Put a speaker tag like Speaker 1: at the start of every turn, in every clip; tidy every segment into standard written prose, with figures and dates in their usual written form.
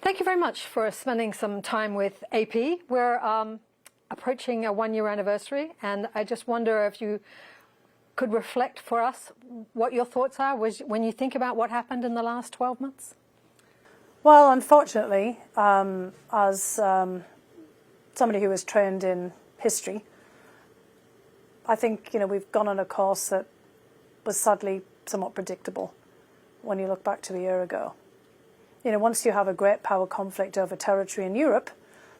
Speaker 1: Thank you very much for spending some time with AP. We're approaching a one-year anniversary, and I just wonder if you could reflect for us what your thoughts are when you think about what happened in the last 12 months.
Speaker 2: Well, unfortunately, as somebody who was trained in history, I think we've gone on a course that was sadly somewhat predictable when you look back to a year ago. Once you have a great power conflict over territory in Europe,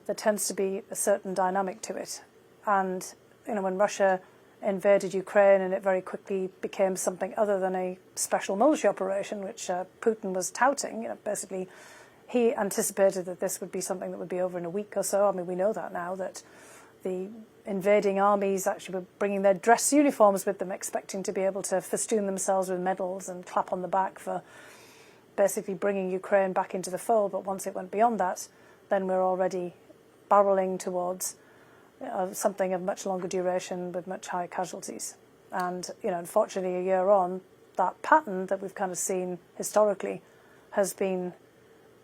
Speaker 2: there tends to be a certain dynamic to it. And when Russia invaded Ukraine and it very quickly became something other than a special military operation, which Putin was touting, basically he anticipated that this would be something that would be over in a week or so. I mean, we know that now, that the invading armies actually were bringing their dress uniforms with them, expecting to be able to festoon themselves with medals and clap on the back for basically bringing Ukraine back into the fold. But once it went beyond that, then we're already barreling towards something of much longer duration with much higher casualties. And unfortunately, a year on, that pattern that we've kind of seen historically has been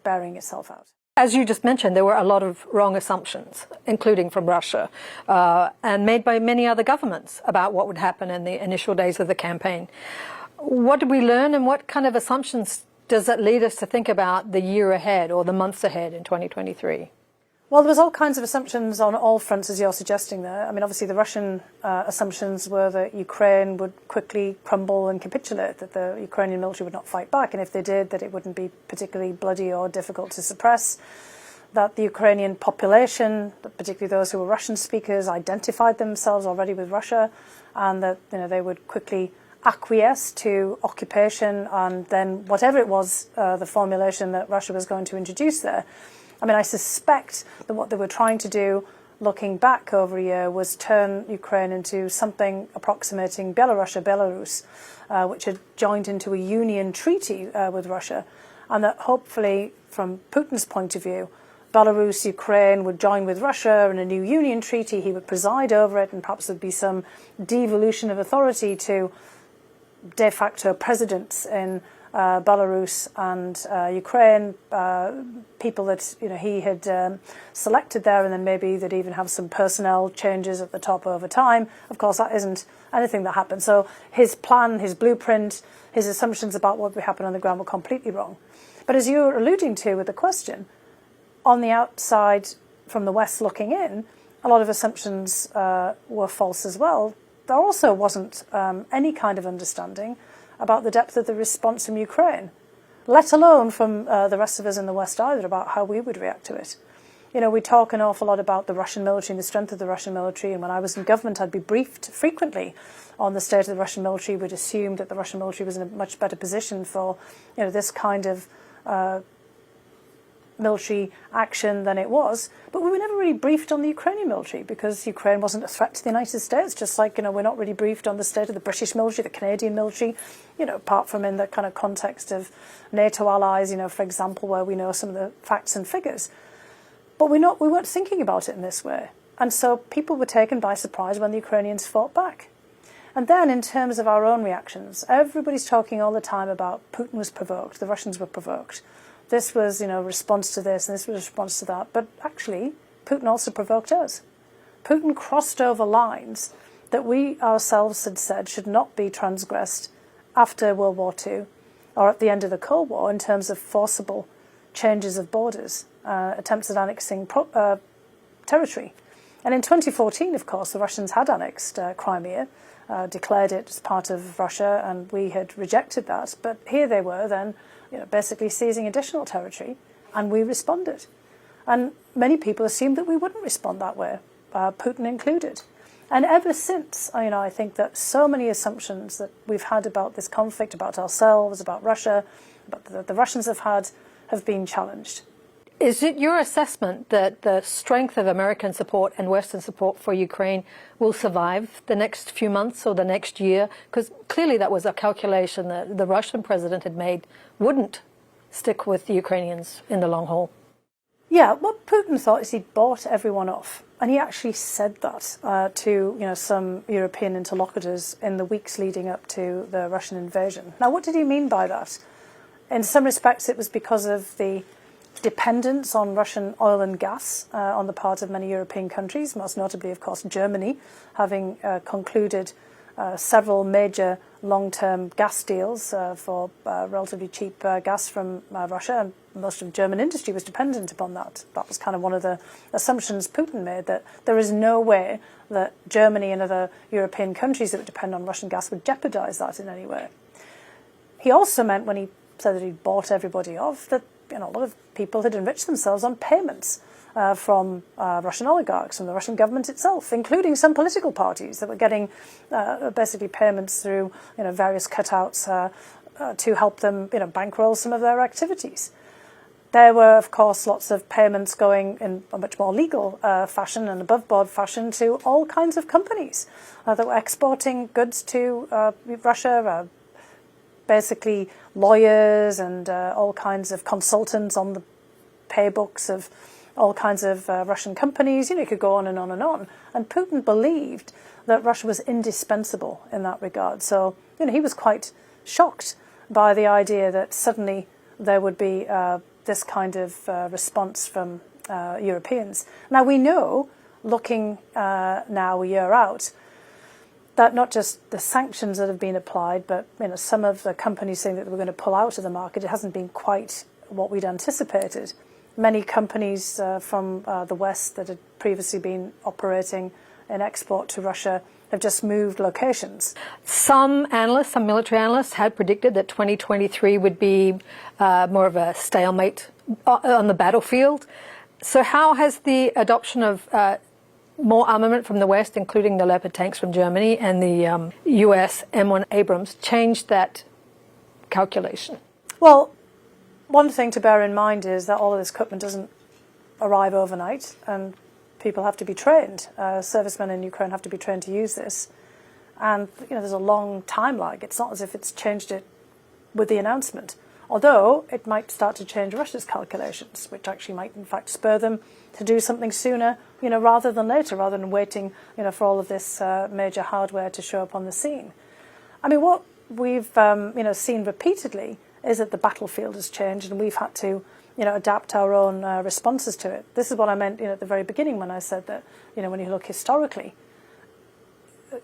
Speaker 2: bearing itself out.
Speaker 1: As you just mentioned, there were a lot of wrong assumptions, including from Russia, and made by many other governments about what would happen in the initial days of the campaign. What did we learn, and what kind of assumptions does that lead us to think about the year ahead or the months ahead in 2023?
Speaker 2: Well, there was all kinds of assumptions on all fronts, as you're suggesting there. I mean, obviously the Russian assumptions were that Ukraine would quickly crumble and capitulate, that the Ukrainian military would not fight back, and if they did, that it wouldn't be particularly bloody or difficult to suppress, that the Ukrainian population, particularly those who were Russian speakers, identified themselves already with Russia, and that they would quickly acquiesce to occupation and then whatever it was, the formulation that Russia was going to introduce there. I mean, I suspect that what they were trying to do, looking back over a year, was turn Ukraine into something approximating Belarus, which had joined into a union treaty with Russia, and that hopefully, from Putin's point of view, Belarus, Ukraine would join with Russia in a new union treaty. He would preside over it, and perhaps there'd be some devolution of authority to de facto presidents in Belarus and Ukraine, people that he had selected there, and then maybe they'd even have some personnel changes at the top over time. Of course, that isn't anything that happened. So his plan, his blueprint, his assumptions about what would happen on the ground were completely wrong. But as you were alluding to with the question, on the outside, from the West looking in, a lot of assumptions were false as well. There also wasn't any kind of understanding about the depth of the response from Ukraine, let alone from the rest of us in the West either, about how we would react to it. We talk an awful lot about the Russian military and the strength of the Russian military, and when I was in government I'd be briefed frequently on the state of the Russian military. We'd assume that the Russian military was in a much better position for this kind of military action than it was, but we were never really briefed on the Ukrainian military, because Ukraine wasn't a threat to the United States, just like we're not really briefed on the state of the British military, the Canadian military, apart from in the kind of context of NATO allies, for example, where we know some of the facts and figures. But we weren't thinking about it in this way, and so people were taken by surprise when the Ukrainians fought back. And then in terms of our own reactions, everybody's talking all the time about Putin was provoked, the Russians were provoked. This was, response to this, and this was a response to that. But actually, Putin also provoked us. Putin crossed over lines that we ourselves had said should not be transgressed after World War II, or at the end of the Cold War, in terms of forcible changes of borders, attempts at annexing territory. And in 2014, of course, the Russians had annexed Crimea, declared it as part of Russia, and we had rejected that. But here they were then, basically seizing additional territory, and we responded. And many people assumed that we wouldn't respond that way, Putin included. And ever since, I think that so many assumptions that we've had about this conflict, about ourselves, about Russia, about the Russians have been challenged.
Speaker 1: Is it your assessment that the strength of American support and Western support for Ukraine will survive the next few months or the next year? Because clearly that was a calculation that the Russian president had made, wouldn't stick with the Ukrainians in the long haul.
Speaker 2: Yeah, what Putin thought is he bought everyone off. And he actually said that to some European interlocutors in the weeks leading up to the Russian invasion. Now, what did he mean by that? In some respects, it was because of the dependence on Russian oil and gas on the part of many European countries, most notably, of course, Germany, having concluded several major long-term gas deals for relatively cheap gas from Russia, and most of German industry was dependent upon that. That was kind of one of the assumptions Putin made, that there is no way that Germany and other European countries that would depend on Russian gas would jeopardize that in any way. He also meant, when he said that he'd bought everybody off, that a lot of people had enriched themselves on payments from Russian oligarchs, from the Russian government itself, including some political parties that were getting basically payments through various cutouts to help them bankroll some of their activities. There were, of course, lots of payments going in a much more legal fashion and above-board fashion to all kinds of companies that were exporting goods to Russia, basically lawyers and all kinds of consultants on the pay books of all kinds of Russian companies. You could go on and on and on. And Putin believed that Russia was indispensable in that regard. So, he was quite shocked by the idea that suddenly there would be this kind of response from Europeans. Now, we know, looking now a year out, that not just the sanctions that have been applied, but some of the companies saying that they were going to pull out of the market, it hasn't been quite what we'd anticipated. Many companies from the West that had previously been operating in export to Russia have just moved locations.
Speaker 1: Some military analysts had predicted that 2023 would be more of a stalemate on the battlefield. So how has the adoption of more armament from the West, including the Leopard tanks from Germany and the US M1 Abrams, changed that calculation?
Speaker 2: Well, one thing to bear in mind is that all of this equipment doesn't arrive overnight, and people have to be trained. Servicemen in Ukraine have to be trained to use this. And there's a long time lag. It's not as if it's changed it with the announcement. Although it might start to change Russia's calculations, which actually might in fact spur them to do something sooner, rather than later, rather than waiting, for all of this major hardware to show up on the scene. I mean, what we've, seen repeatedly is that the battlefield has changed, and we've had to, adapt our own responses to it. This is what I meant, at the very beginning when I said that, when you look historically,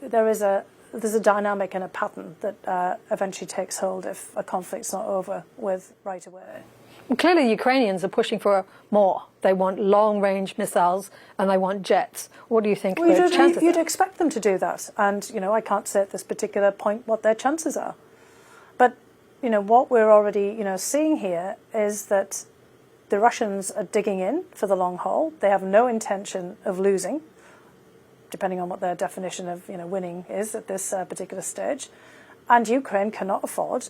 Speaker 2: there's a dynamic and a pattern that eventually takes hold if a conflict's not over with right away.
Speaker 1: And clearly, Ukrainians are pushing for more. They want long-range missiles and they want jets. What do you think?
Speaker 2: You'd expect them to do that, and I can't say at this particular point what their chances are. But what we're already seeing here is that the Russians are digging in for the long haul. They have no intention of losing, depending on what their definition of winning is at this particular stage. And Ukraine cannot afford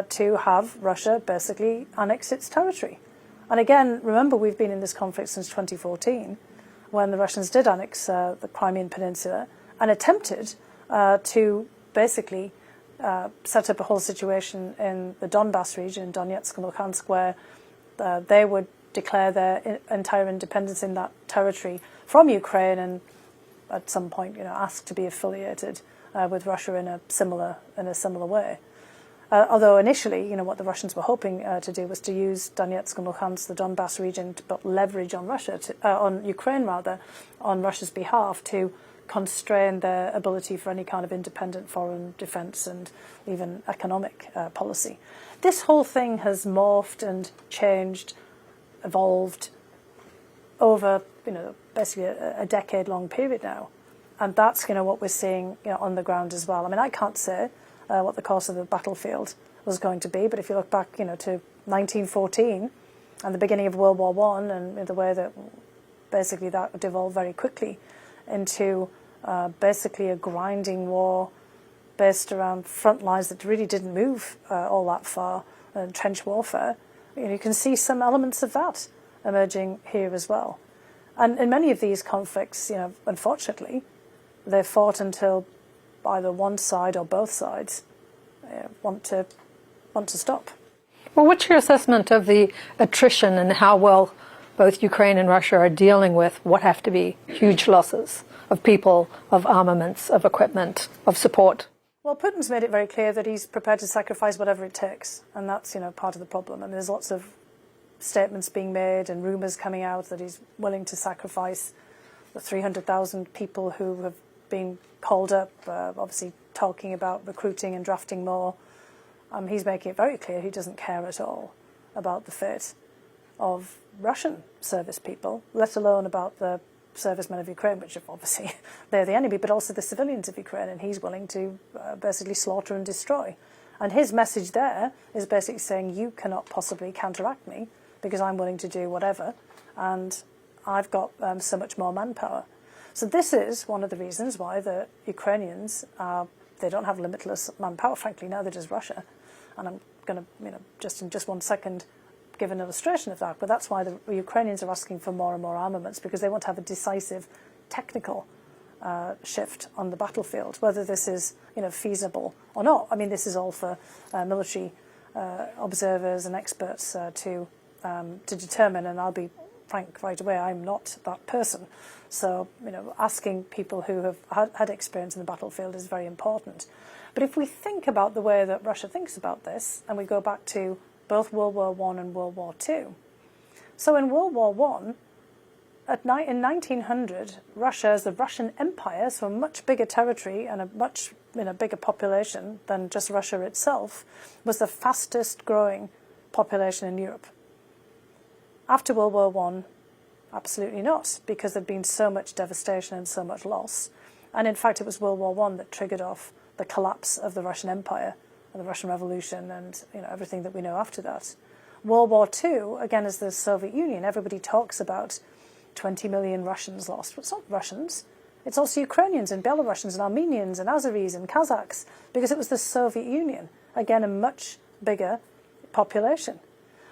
Speaker 2: to have Russia basically annex its territory. And again, remember, we've been in this conflict since 2014, when the Russians did annex the Crimean Peninsula and attempted to basically set up a whole situation in the Donbass region, in Donetsk and Luhansk, where they would declare their entire independence in that territory from Ukraine, and at some point, asked to be affiliated with Russia in a similar way. Although initially, what the Russians were hoping to do was to use Donetsk and Luhansk, the Donbass region, to put leverage on on Ukraine rather, on Russia's behalf, to constrain their ability for any kind of independent foreign defence and even economic policy. This whole thing has morphed and changed, evolved over, basically a decade-long period now. And that's, what we're seeing, on the ground as well. I mean, I can't say what the course of the battlefield was going to be, but if you look back, to 1914 and the beginning of World War I, and the way that basically that devolved very quickly into basically a grinding war based around front lines that really didn't move all that far, and trench warfare, you can see some elements of that emerging here as well. And in many of these conflicts, unfortunately, they're fought until either one side or both sides want to stop.
Speaker 1: Well, what's your assessment of the attrition and how well both Ukraine and Russia are dealing with what have to be huge losses of people, of armaments, of equipment, of support?
Speaker 2: Well, Putin's made it very clear that he's prepared to sacrifice whatever it takes, and that's, part of the problem. I mean, there's lots of statements being made and rumours coming out that he's willing to sacrifice the 300,000 people who have been called up, obviously talking about recruiting and drafting more. He's making it very clear he doesn't care at all about the fate of Russian service people, let alone about the servicemen of Ukraine, which are obviously they're the enemy, but also the civilians of Ukraine, and he's willing to basically slaughter and destroy. And his message there is basically saying, you cannot possibly counteract me because I'm willing to do whatever, and I've got so much more manpower. So this is one of the reasons why the Ukrainians, they don't have limitless manpower, frankly, neither does Russia. And I'm going to, just in just 1 second, give an illustration of that. But that's why the Ukrainians are asking for more and more armaments, because they want to have a decisive technical shift on the battlefield, whether this is feasible or not. I mean, this is all for military observers and experts to determine, and I'll be frank right away, I'm not that person. So, asking people who have had experience in the battlefield is very important. But if we think about the way that Russia thinks about this, and we go back to both World War I and World War II. So in World War I, in 1900, Russia, as the Russian Empire, so a much bigger territory and a much bigger population than just Russia itself, was the fastest growing population in Europe. After World War I, absolutely not, because there'd been so much devastation and so much loss. And in fact, it was World War I that triggered off the collapse of the Russian Empire and the Russian Revolution and everything that we know after that. World War II, again, as the Soviet Union, everybody talks about 20 million Russians lost. But it's not Russians. It's also Ukrainians and Belarusians and Armenians and Azeris and Kazakhs, because it was the Soviet Union, again, a much bigger population.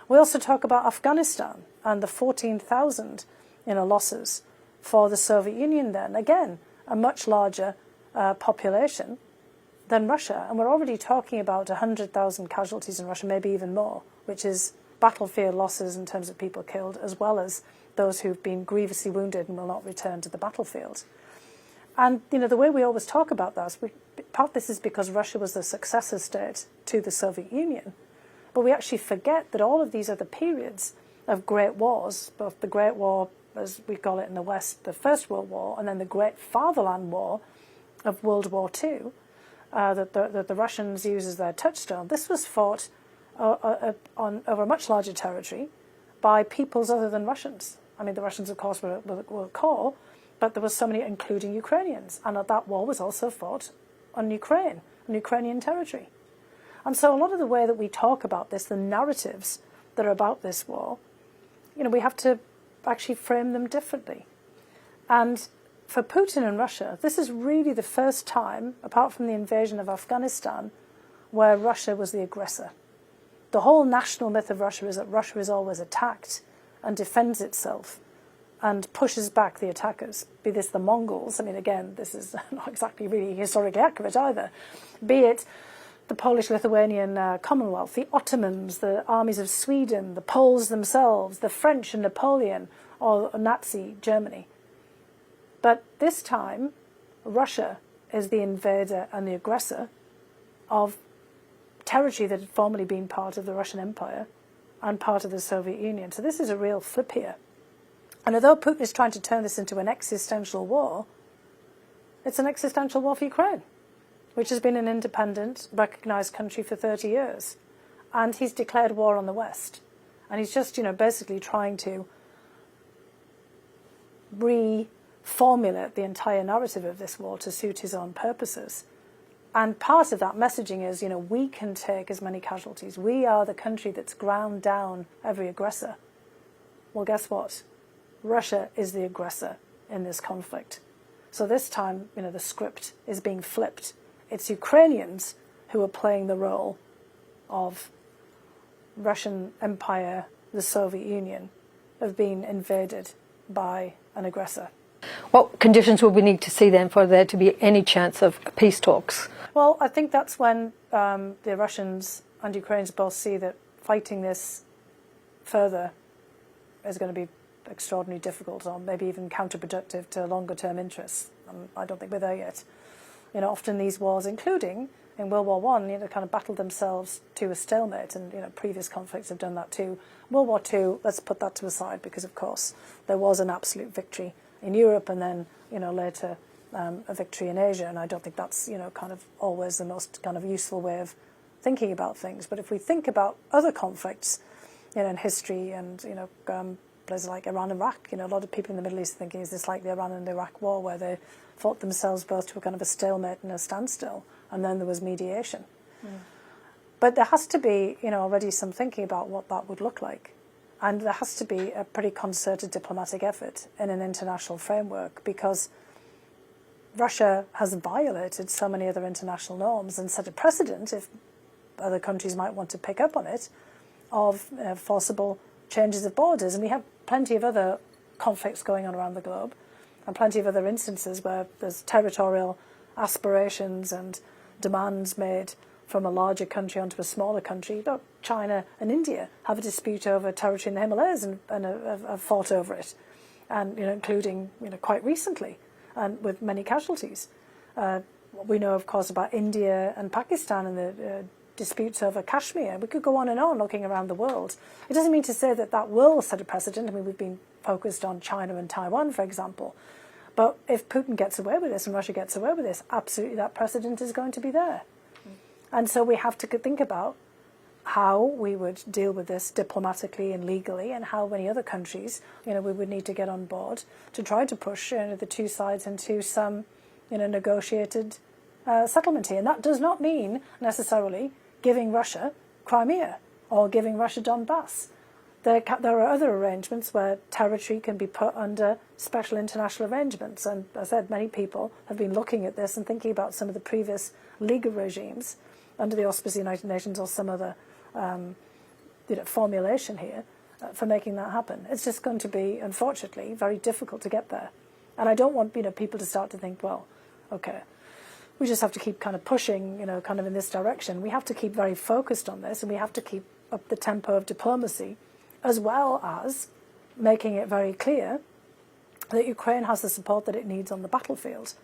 Speaker 2: We also talk about Afghanistan and the 14,000 losses for the Soviet Union then. Again, a much larger population than Russia. And we're already talking about 100,000 casualties in Russia, maybe even more, which is battlefield losses in terms of people killed, as well as those who've been grievously wounded and will not return to the battlefield. And, the way we always talk about that, part of this is because Russia was the successor state to the Soviet Union. But we actually forget that all of these other periods of great wars, both the Great War, as we call it in the West, the First World War, and then the Great Fatherland War of World War II, that the Russians use as their touchstone, this was fought over a much larger territory by peoples other than Russians. I mean, the Russians, of course, were core, but there was so many, including Ukrainians. And that war was also fought on Ukraine, on Ukrainian territory. And so a lot of the way that we talk about this, the narratives that are about this war, we have to actually frame them differently. And for Putin and Russia, this is really the first time, apart from the invasion of Afghanistan, where Russia was the aggressor. The whole national myth of Russia is that Russia is always attacked and defends itself and pushes back the attackers, be this the Mongols. I mean, again, this is not exactly really historically accurate either. Be it the Polish-Lithuanian Commonwealth, the Ottomans, the armies of Sweden, the Poles themselves, the French and Napoleon, or Nazi Germany. But this time, Russia is the invader and the aggressor of territory that had formerly been part of the Russian Empire and part of the Soviet Union. So this is a real flip here. And although Putin is trying to turn this into an existential war, it's an existential war for Ukraine, which has been an independent, recognised country for 30 years. And he's declared war on the West. And he's just, basically trying to reformulate the entire narrative of this war to suit his own purposes. And part of that messaging is, we can take as many casualties. We are the country that's ground down every aggressor. Well, guess what? Russia is the aggressor in this conflict. So this time, the script is being flipped. It's Ukrainians who are playing the role of Russian Empire, the Soviet Union, of being invaded by an aggressor.
Speaker 1: What conditions would we need to see then for there to be any chance of peace talks?
Speaker 2: Well, I think that's when the Russians and Ukrainians both see that fighting this further is going to be extraordinarily difficult, or maybe even counterproductive to longer-term interests. I don't think we're there yet. Often these wars, including in World War One, kind of battled themselves to a stalemate, and previous conflicts have done that too. World War Two, let's put that to a side, because of course there was an absolute victory in Europe, and then later a victory in Asia, and I don't think that's kind of always the most kind of useful way of thinking about things. But if we think about other conflicts, in history, and places like Iran and Iraq, a lot of people in the Middle East are thinking, is this like the Iran and Iraq war, where they fought themselves both to a kind of a stalemate and a standstill, and then there was mediation. But there has to be already some thinking about what that would look like, and there has to be a pretty concerted diplomatic effort in an international framework, because Russia has violated so many other international norms and set a precedent, if other countries might want to pick up on it, of forcible changes of borders. And we have plenty of other conflicts going on around the globe, and plenty of other instances where there's territorial aspirations and demands made from a larger country onto a smaller country. Look, China and India have a dispute over territory in the Himalayas, and have fought over it, and including quite recently, and with many casualties. We know, of course, about India and Pakistan and the disputes over Kashmir. We could go on and on looking around the world. It doesn't mean to say that that will set a precedent. I mean, we've been focused on China and Taiwan, for example. But if Putin gets away with this and Russia gets away with this, absolutely that precedent is going to be there. And so we have to think about how we would deal with this diplomatically and legally, and how many other countries, we would need to get on board to try to push the two sides into some, negotiated settlement here. And that does not mean necessarily giving Russia Crimea or giving Russia Donbass. There are other arrangements where territory can be put under special international arrangements. And as I said, many people have been looking at this and thinking about some of the previous legal regimes under the auspices of the United Nations, or some other formulation here for making that happen. It's just going to be, unfortunately, very difficult to get there. And I don't want people to start to think, well, okay, we just have to keep kind of pushing, kind of in this direction. We have to keep very focused on this, and we have to keep up the tempo of diplomacy, as well as making it very clear that Ukraine has the support that it needs on the battlefield.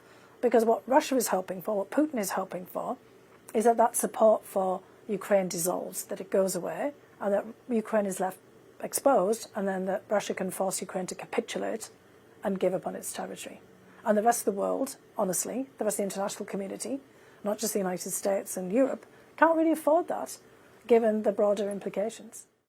Speaker 2: Because what Russia is hoping for, what Putin is hoping for, is that support for Ukraine dissolves, that it goes away, and that Ukraine is left exposed, and then that Russia can force Ukraine to capitulate and give up on its territory. And the rest of the world, honestly, the rest of the international community, not just the United States and Europe, can't really afford that, given the broader implications.